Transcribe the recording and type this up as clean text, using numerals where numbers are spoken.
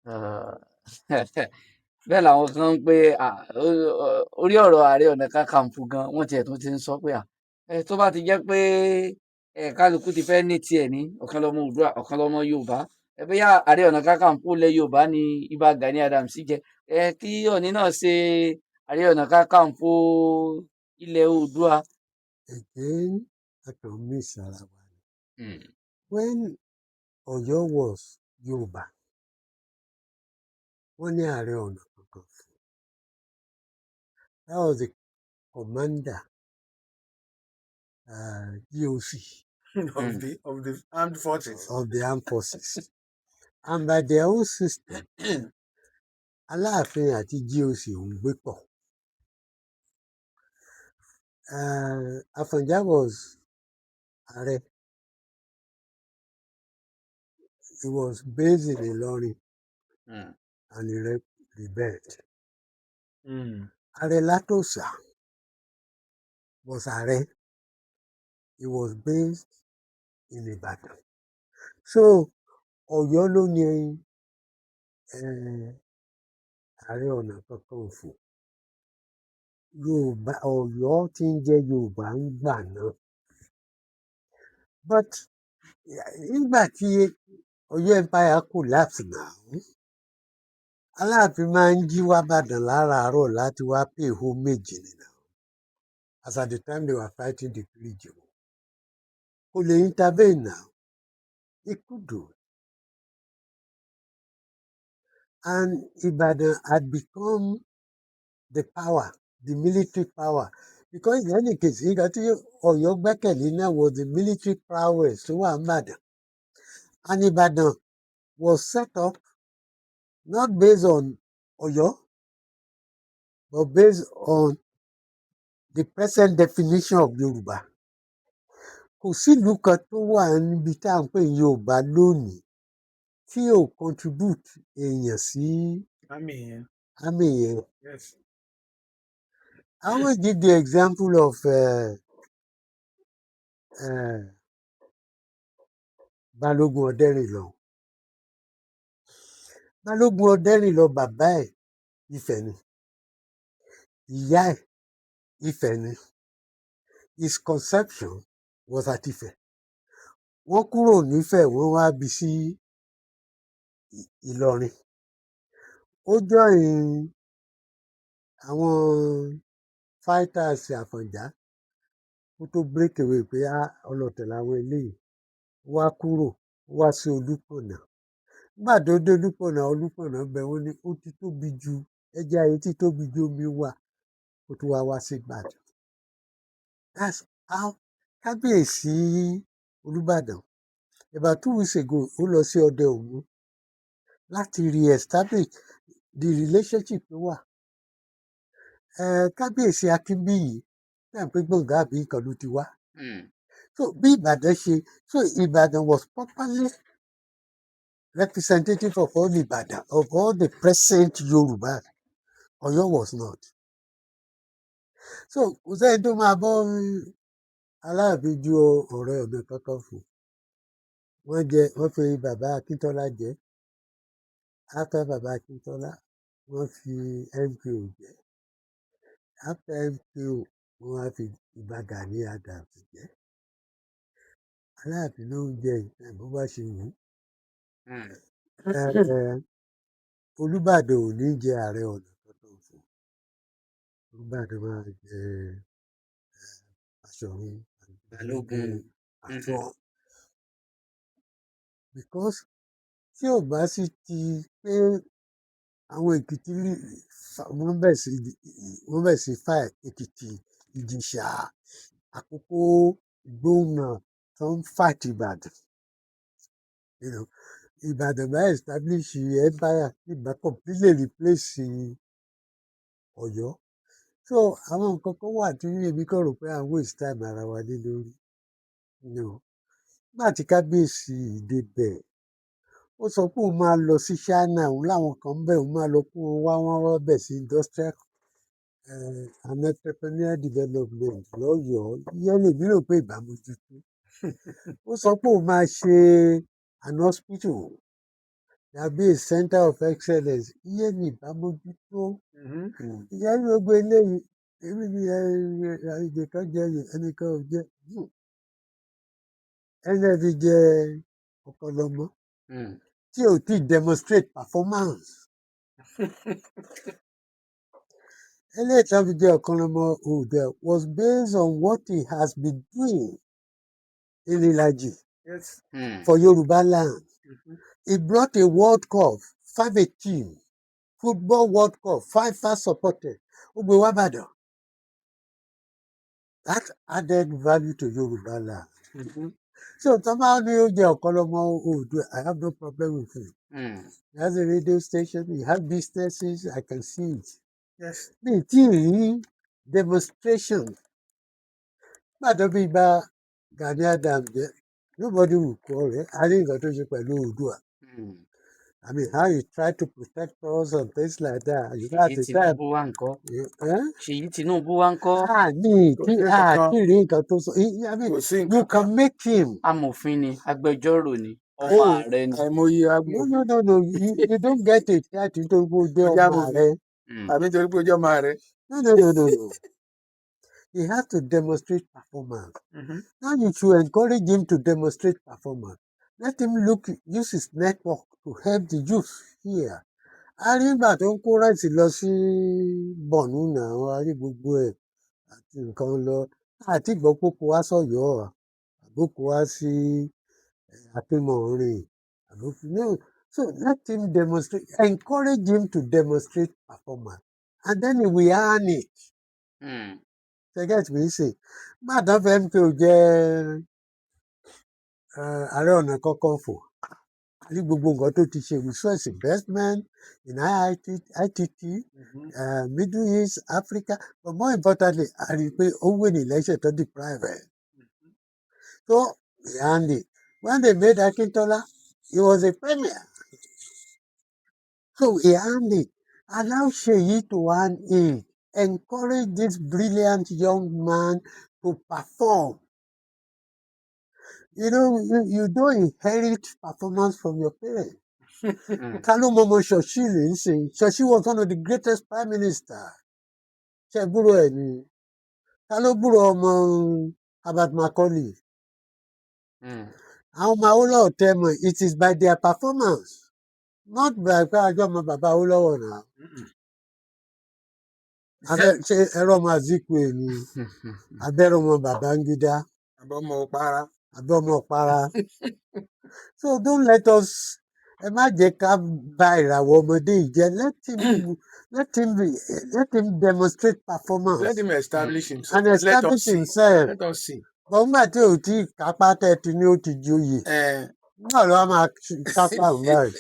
Ah, bẹ́ẹ̀ làwọn kan ń pé orí ọ̀rọ̀ Ààrẹ Ọ̀nà Kakanfò gan wọ́n tiẹ̀ tún ti ń sọ pé tó bá ti jẹ́ pé kálukú ti fẹ́ ní tiẹ̀ ní ọ̀kan lọ́mọ Oòduà ọ̀kan lọ́mọ Yorùbá bóyá Ààrẹ Ọ̀nà Kakanfò ilẹ̀ Yorùbá ni Ìbà Gani Adams jẹ kí Ọọ̀ni náà ṣe Ààrẹ Ọ̀nà Kakanfò ilẹ̀ Oòduà. Again, I can miss ara wa ni. When Oyo was Yorùbá, wọ́n ní Ààrẹ Ọ̀nà Kakanfò. That was the commander, GOC of the armed forces. of the armed forces. And by their own system, Alaafin àti GOC ò ń gbé pọ̀. Afanja was Ààrẹ. He was based in Ilorin and he rebelled. Ààrẹ Latosa was Ààrẹ. He was based in Ibadan. So, Ọ̀yọ́ ló ní Ààrẹ Ọ̀nà Kakanfò. Yorùbá Ọ̀yọ́ tí ń jẹ́ Yorùbá ń gbà náà. But nígbà tí Ọ̀yọ́ empire collapse now, Aláàfin máa ń jí wá Ìbàdàn láràárọ̀ láti wá pay homage ni now. As at the time they were fighting the village. Kò lè intervene now. He could do. And Ibadan had become the power, the military power. Because in any case, nǹkan tí Ọ̀yọ́ gbẹ́kẹ̀lé náà was the military prowess tó wà Ìbàdàn. And Ibadan was set up not based on Ọ̀yọ́, but based on the present definition of Yorùbá. Kò sí ìlú kan tó wà níbi tá à ń pè ní Yorùbá lónìí tí ò contribute èèyàn sí army yẹn. Yes. I always give the example of Balógun Ọdẹ́rìnlọ. Balógun Ọdẹ́rìnlọ bàbá ẹ̀ Ifẹ̀ ni. Ìyá ẹ̀ Ifẹ̀ ni. His conception was at Ifẹ̀. Wọ́n kúrò nífẹ̀ wọ́n wá bí sí Ìlọrin. Ó join àwọn fighters Àfọ̀njá kó tó break away pé ọlọ̀tẹ̀ làwọn eléyìí. Ó wá kúrò ó wá sí Olúpọ̀nà. Nígbà tó dé Olúpọ̀nà bẹ̀ wọ́n ní ó ti tóbi ju ẹja yìí ti tóbi ju omi wà kó tó wá sí Ìbàdàn. That's how Kábíyèsí Olúbàdàn about 2 weeks ago ó lọ sí Ọdẹ Òmu láti re-establish the relationship tó wà. Kábíyèsí Akínbíyì náà pé gbọ̀ngàn àbí nǹkan ló ti wá. So bí Ìbàdàn ṣe so Ìbàdàn was properly representative of all Ìbàdàn of all the present Yorùbá. Ọ̀yọ́ was not. So kò sẹ́ni tó máa bọ́ Aláàfin ju Ààrẹ Ọ̀nà Kakanfò. Wọ́n fi bàbá Akíntọ́lá jẹ. After bàbá Akíntọ́lá wọ́n fi MKO jẹ. After MKO wọ́n wá fi Ìbà Gani Adams jẹ. Aláàfin ló ń jẹ nǹkan bó bá ṣe wù ú. Olúbàdàn ò ní jẹ Ààrẹ Ọ̀nà Kakanfò. Olúbàdàn máa jẹ Baṣọ̀run Balógun. Àfọ̀n. Because tí ò bá sì ti pé àwọn Èkìtì wọ́n bẹ̀ sí fà Èkìtì, Ìjẹ̀ṣà, Àkókó, Ìgbómìnà tó ń fight Ìbàdàn. You know, Ìbàdàn bá establish empire ìbá completely replace Ọ̀yọ́. So àwọn nǹkan kan wà tí èmi kàn rò pé à ń waste time ara wa lé lórí. Nígbà tí Kábíyèsí débẹ̀ ó sọ pé òun máa lọ sí China òun láwọn kan ń bẹ̀ òun máa lọ kó wọn wá bẹ̀ sí industrial and entrepreneurial development lọ́yọ̀ọ́. Ìyẹn lèmi rò pé ìbámojútó. Ó sọ pé òun máa ṣe an hospital tàbí a center of excellence ìyẹn ní ìbámójútó. Mhm. ìyá ní gbogbo eléyìí èmi ni àlejò kan jẹ ẹnìkan ò jẹ ẹni fi jẹ ọ̀pọ̀lọmọ tí ò tí demonstrate performance. eléyìí tó fi jẹ ọ̀pọ̀lọmọ Oòduà was based on what he has been doing in Ìlàjì Yes. for Yoruba land. Mhm. He brought a World Cup, 5-18, football World Cup, 5 supported. Ó gbé wá Ìbàdàn. That added value to Yoruba land. Mhm. So somehow ní ó jẹ́ ọ̀pọ̀lọmọ Oòduà, I have no problem with him. He has a radio station, he has businesses, I can see it. Yes. Mi ì tí ì rí demonstration. Gbàdọ́ bí bá Gani Adams jẹ́, nobody will call it. A rí nǹkan tó ṣe pẹ̀lú Oòduà. I mean, how you try to protect us and things like that. You know, at Ṣèyí the time, Tinubu wá ńkọ́? eh? Ṣèyí Tinubu wá ńkọ́? Kò sí nǹkan. Kí rí nǹkan tó sọ. I mean, Kò sí you nǹkan can kan. make him. Amòfin ni, agbẹjọ́rò ni, ọmọ Oh, ààrẹ ni. Àìmọye no, amòfin. you don't get it right nítorí pé ó jẹ́ Ó jẹ́ ọmọ amòfin. ààrẹ. Àbí nítorí pé ó jẹ́ ọmọ ààrẹ. No. He has to demonstrate performance. Mhm. Now you should encourage him to demonstrate performance. Let him use his network to help the youth here. A rí ìgbà tó ń kó ráìsì lọ sí Bọ̀nú náà, a rí gbogbo ẹ̀ àti nǹkan lọ. Àti ìgbọ́ pé kó wá sọ̀yọ́ àbókù wá sí Akínmọ̀rin. No. So let him demonstrate, encourage him to demonstrate performance. And then he will earn it. Get me say, Madam MKO jẹ́ Ààrẹ Ọ̀nà Kakanfò. Ní gbogbo nǹkan tó ti ṣe resource investment in ITT, Middle East, Africa, but more importantly, a rí i pé ó win election tó di private. So he earned it. When they made Akintola, he was a premier. So he earned it. Allow Seyi to earn it. Encourage this brilliant young man to perform. You know, you don't inherit performance from your parents. Káló mọmọ Ṣọ̀ṣì rè ń sìn. Ṣọ̀ṣì was one of the greatest prime minister. Ṣé gbúrò ẹ̀ ni? Káló gbúrò ọmọ Herbert Macaulay. Àwọn ọmọ Awólọ́wọ̀ tẹ́ mọ̀, it is by their performance, not by pé àjọ ọmọ bàbá Awólọ́wọ̀ náà. Ṣé ẹ̀rọ ọmọ Azikiwe ni? Abẹ́rẹ́ ọmọ Babangida. Àbọ̀mọ Ọ̀para. Àbọ̀mọ Ọ̀para. So don't let us, ẹ má jẹ́ ká bà ìràwọ̀ ọmọdé yìí jẹ́. Let him demonstrate performance. Let him establish himself. And establish himself. Let us see. But nígbà tí ò tí kápá tẹ́tí ni ó ti joyè. Náà ló wá máa kápá báyìí.